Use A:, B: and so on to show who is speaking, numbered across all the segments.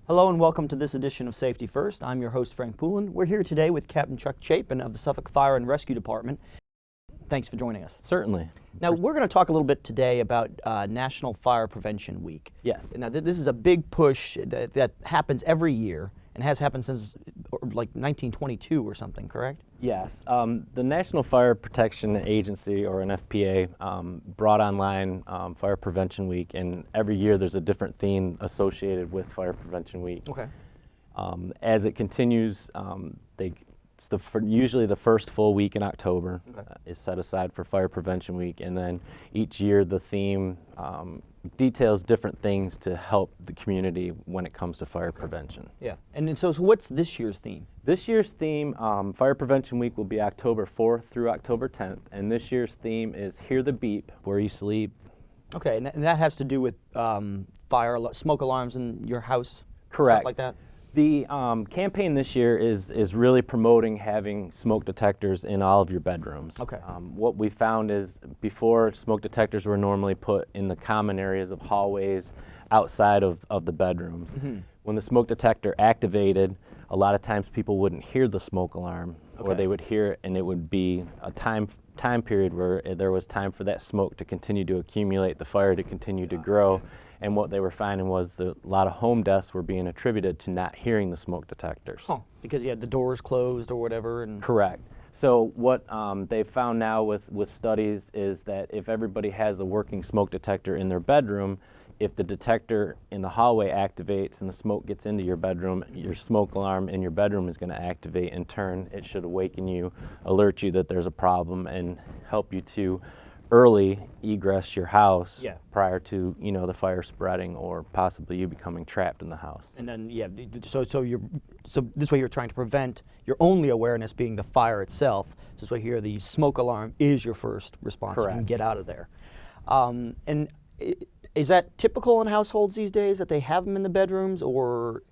A: Hello and welcome to this edition of Safety First. I'm your host, Frank Poulin. We're here today with Captain Chuck Chapin of the Suffolk Fire and Rescue Department. Thanks for joining us.
B: Certainly.
A: Now, we're going to talk a little bit today about National Fire Prevention Week.
B: Yes.
A: Now, this is a big push that happens every year and has happened since like 1922 or something, correct?
B: Yes. The National Fire Protection Agency, or NFPA, brought online Fire Prevention Week, and every year there's a different theme associated with Fire Prevention Week.
A: Okay.
B: As it continues, it's usually the first full week in October is set aside for Fire Prevention Week, and then each year the theme details different things to help the community when it comes to fire prevention.
A: Yeah. And so what's this year's theme?
B: This year's theme, Fire Prevention Week, will be October 4th through October 10th, and this year's theme is Hear the Beep Where You Sleep.
A: Okay, and that has to do with smoke alarms in your house?
B: Correct.
A: Stuff like that?
B: The campaign this year is really promoting having smoke detectors in all of your bedrooms.
A: Okay.
B: What we found is before, smoke detectors were normally put in the common areas of hallways outside of the bedrooms. Mm-hmm. When the smoke detector activated, a lot of times people wouldn't hear the smoke alarm, or they would hear it and it would be a time period where there was time for that smoke to continue to accumulate, the fire to continue to grow. And what they were finding was that a lot of home deaths were being attributed to not hearing the smoke detectors.
A: Huh. Because you had the doors closed or whatever? And
B: correct. So what they've found now with studies is that if everybody has a working smoke detector in their bedroom, if the detector in the hallway activates and the smoke gets into your bedroom, your smoke alarm in your bedroom is going to activate. In turn, it should awaken you, alert you that there's a problem, and help you to early egress your house prior to the fire spreading or possibly you becoming trapped in the house.
A: And then so this way you're trying to prevent your only awareness being the fire itself. So this way here the smoke alarm is your first response.
B: Correct.
A: You can get out of there. And is that typical in households these days that they have them in the bedrooms, or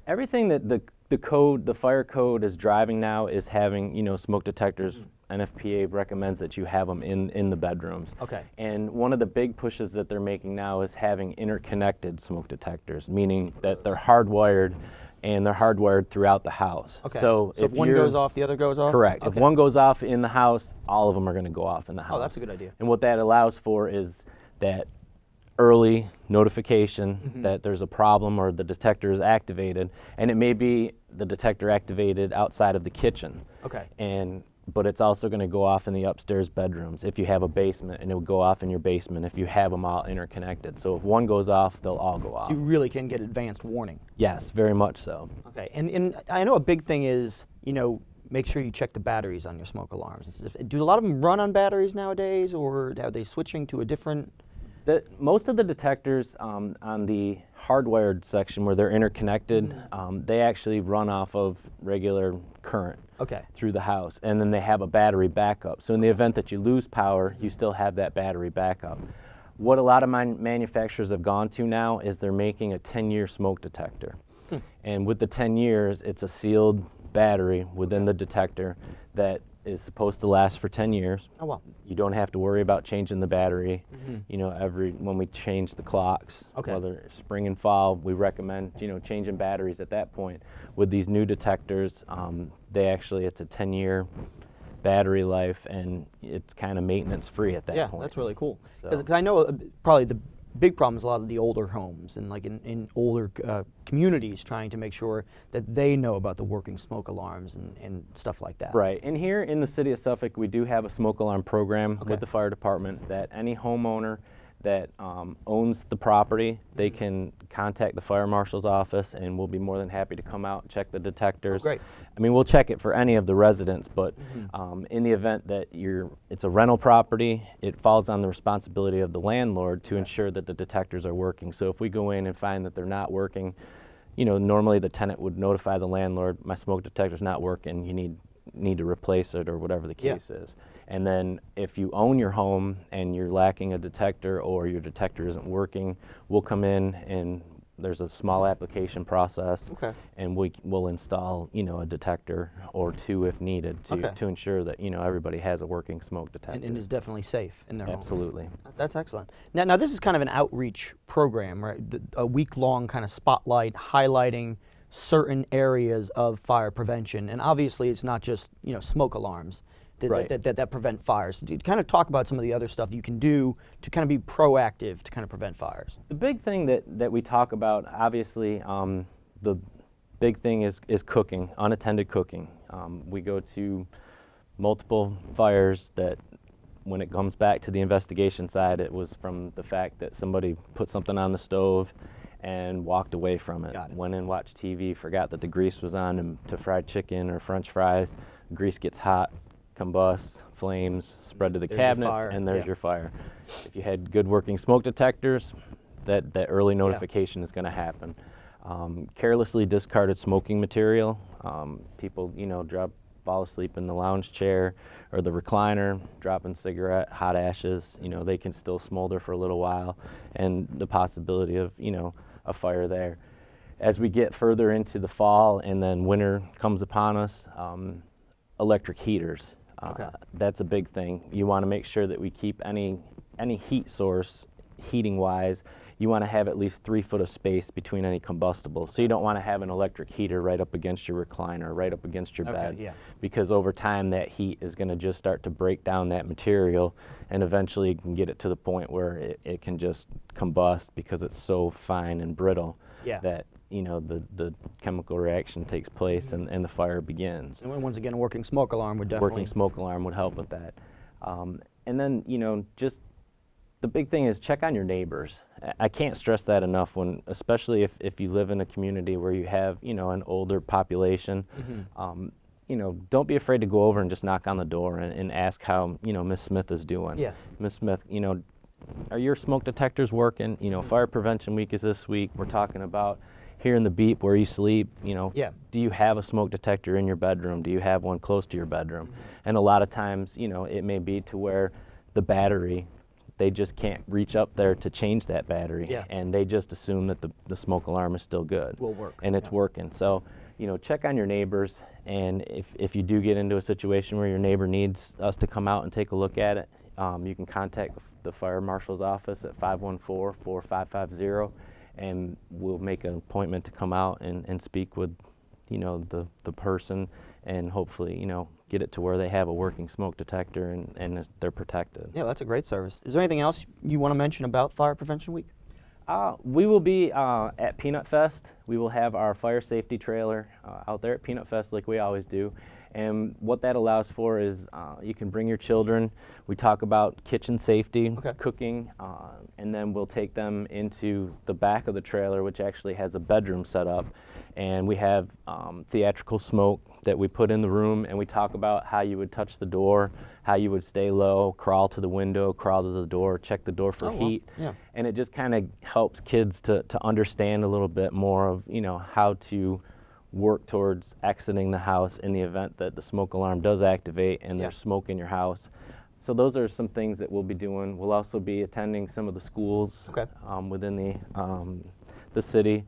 B: everything that the fire code is driving now is having smoke detectors. NFPA recommends that you have them in the bedrooms.
A: Okay.
B: And one of the big pushes that they're making now is having interconnected smoke detectors, meaning that they're hardwired, and they're hardwired throughout the house.
A: Okay.
B: So
A: if one goes off, the other goes off?
B: Correct.
A: Okay.
B: If one goes off in the house, all of them are going to go off in the house.
A: Oh, that's a good idea.
B: And what that allows for is that early notification that there's a problem or the detector is activated, and it may be the detector activated outside of the kitchen.
A: Okay.
B: But it's also going to go off in the upstairs bedrooms if you have a basement, and it will go off in your basement if you have them all interconnected. So if one goes off, they'll all go off.
A: So you really can get advanced warning.
B: Yes, very much so.
A: Okay, and I know a big thing is, make sure you check the batteries on your smoke alarms. Do a lot of them run on batteries nowadays, or are they switching to a different?
B: Most of the detectors on the hardwired section where they're interconnected, they actually run off of regular current through the house, and then they have a battery backup. So in the event that you lose power, you still have that battery backup. What a lot of manufacturers have gone to now is they're making a 10-year smoke detector. And with the 10 years, it's a sealed battery within the detector that is supposed to last for 10 years.
A: Oh, wow.
B: You don't have to worry about changing the battery. When we change the clocks, whether spring and fall, we recommend changing batteries at that point. With these new detectors, it's a 10-year battery life, and it's kind of maintenance free at that point.
A: Yeah, that's really cool. Because I know probably the big problem is a lot of the older homes and like in older communities trying to make sure that they know about the working smoke alarms and stuff like that.
B: Right, and here in the city of Suffolk, we do have a smoke alarm program with the fire department that any homeowner that owns the property, they can contact the fire marshal's office, and we'll be more than happy to come out and check the detectors.
A: Oh, great.
B: I mean, we'll check it for any of the residents, but in the event that it's a rental property, it falls on the responsibility of the landlord to ensure that the detectors are working. So if we go in and find that they're not working, normally the tenant would notify the landlord, my smoke detector's not working, you need to replace it, or whatever the case is. And then if you own your home and you're lacking a detector or your detector isn't working, we'll come in and there's a small application process,
A: Okay.
B: and we'll install, a detector or two if needed to ensure that, everybody has a working smoke detector.
A: And is definitely safe in their home.
B: Absolutely.
A: That's excellent. Now this is kind of an outreach program, right? A week-long kind of spotlight highlighting certain areas of fire prevention, and obviously it's not just smoke alarms that prevent fires. Kind of talk about some of the other stuff you can do to kind of be proactive to kind of prevent fires.
B: The big thing that we talk about, obviously, the big thing is cooking, unattended cooking. We go to multiple fires that, when it comes back to the investigation side, it was from the fact that somebody put something on the stove and walked away from it. Went in, watched TV, forgot that the grease was on to fried chicken or French fries. Grease gets hot, combusts, flames, spread to the cabinets, and there's your fire. If you had good working smoke detectors, that early notification is going to happen. Carelessly discarded smoking material. People, fall asleep in the lounge chair or the recliner, dropping cigarette, hot ashes, they can still smolder for a little while, and the possibility of, a fire there. As we get further into the fall and then winter comes upon us, electric heaters. That's a big thing. You want to make sure that we keep any heat source, heating-wise, you want to have at least 3 foot of space between any combustible. So you don't want to have an electric heater right up against your recliner, right up against your bed, because over time that heat is going to just start to break down that material, and eventually you can get it to the point where it can just combust because it's so fine and brittle that the chemical reaction takes place and the fire begins.
A: And once again, a working smoke alarm would definitely...
B: Working smoke alarm would help with that. And then, just the big thing is check on your neighbors. I can't stress that enough, especially if you live in a community where you have, an older population. Don't be afraid to go over and just knock on the door and ask how, Miss Smith is doing. Miss Smith, are your smoke detectors working? Fire Prevention Week is this week. We're talking about here in the beep where you sleep, do you have a smoke detector in your bedroom? Do you have one close to your bedroom? And a lot of times, it may be to where the battery, they just can't reach up there to change that battery, and they just assume that the smoke alarm is still good.
A: Will work.
B: And it's working. So, check on your neighbors, and if you do get into a situation where your neighbor needs us to come out and take a look at it, you can contact the fire marshal's office at 514-4550, and we'll make an appointment to come out and speak with the person, and hopefully get it to where they have a working smoke detector and they're protected.
A: Yeah, that's a great service. Is there anything else you want to mention about Fire Prevention Week?
B: We will be at Peanut Fest. We will have our fire safety trailer out there at Peanut Fest like we always do. And what that allows for is you can bring your children. We talk about kitchen safety, cooking, and then we'll take them into the back of the trailer, which actually has a bedroom set up. And we have theatrical smoke that we put in the room, and we talk about how you would touch the door, how you would stay low, crawl to the window, crawl to the door, check the door for heat. And it just kind of helps kids to understand a little bit more of, how to work towards exiting the house in the event that the smoke alarm does activate and there's smoke in your house. So those are some things that we'll be doing. We'll also be attending some of the schools within the city,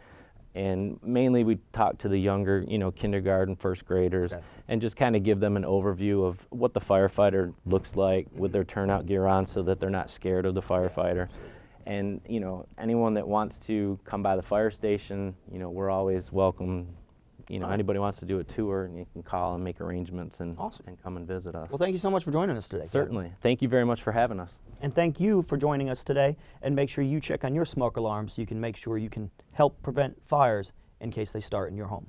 B: and mainly we talk to the younger, kindergarten, first graders, and just kind of give them an overview of what the firefighter looks like with their turnout gear on, so that they're not scared of the firefighter. And anyone that wants to come by the fire station, we're always welcome. Anybody wants to do a tour, and you can call and make arrangements and come and visit us.
A: Well, thank you so much for joining us today.
B: Certainly. Kevin. Thank you very much for having us.
A: And thank you for joining us today. And make sure you check on your smoke alarms so you can make sure you can help prevent fires in case they start in your home.